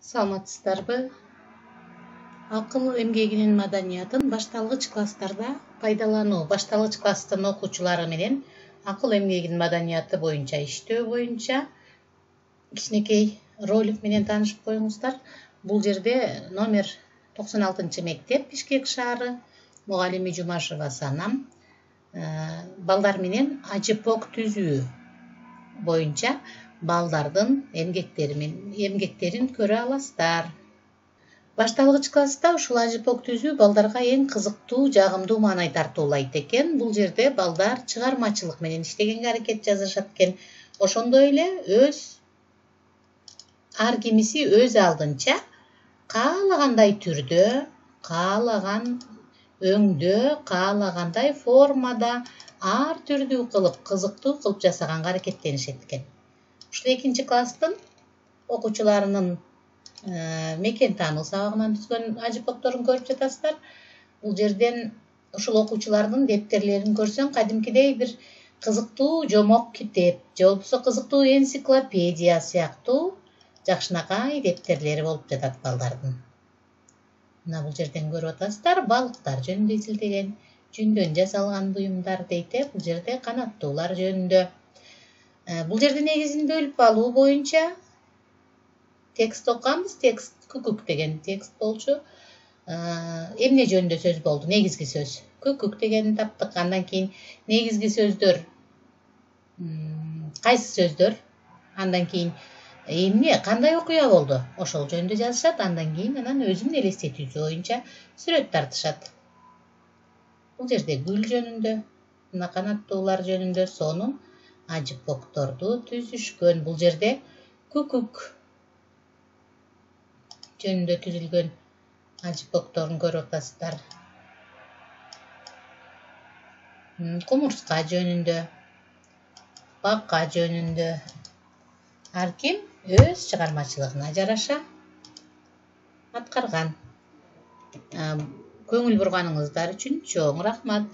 Саламатсыздарбы? Акыл эмгегинин маданиятын башталгыч класстарда пайдалануу. Башталгыч класстын окуучулары менен акыл эмгегинин маданияты боюнча иштөө боюнча кичинекей ролик менен таанышып коюңуздар. Бул жерде номер 96-мектеп Бишкек шаары, мугалими Жумашева Санам балдар менен ажыпок түзүү боюнча балдардын эмгектерин көрө аласыздар. Башталгыч класста ушул ажыпок түзүү балдарга эң кызыктуу, жагымдуу маанай тартуулайт экен. Бул жерде балдар чыгармачылык менен иштегенге аракет жасашат экен. Ошондой эле ар кимиси өз алдынча каалагандай түрдө, каалаган өңдө, каалагандай формада ар түрдүү кылып, кызыктуу кылып жасаганга аракеттенишет экен. Ушул 2-класстын окуучуларынын мекен таануу сабагынан түзгөн ажыпокторун көрүп жатасыздар. Бул жерден ушул окуучулардын дептерлерин көрсөң, кадимкидей бир кызыктуу жомок китеп, же болбосо кызыктуу энциклопедия сыяктуу жакшынакай дептерлери болуп жатат балдардын. Мына бул жерден көрүп атасыздар, балыктар жөнүндө изилдеген, жүндөн жасалган буюмдар дейт. Бул жерде канаттуулар жөнүндө. Бул жерде негизин бөлүп алуу боюнча текст окуганбыз. Текст күкүк деген текст болчу. Эмне жөнүндө сөз болду? Негизги сөз. Күкүк дегенди таптык. Андан кийин негизги сөздөр кайсы сөздөр? Андан кийин эмне, кандай окуя болду? Ошол жөнүндө жазышат. Андан кийин анан өзүнүн элестетүүсү боюнча сүрөт тартышат. Бул жерде гүл жөнүндө, мына канаттуулар жөнүндө, сонун ажыпокторду түзүшкөн. Бул жерде күкүк жөнүндө түзүлгөн ажыпокторун көрүп атасыздар. Кумурска жөнүндө, бака жөнүндө. Ар ким өз чыгармачылыгына жараша аткарган. Көңүл бурганыңыздар үчүн чоң рахмат.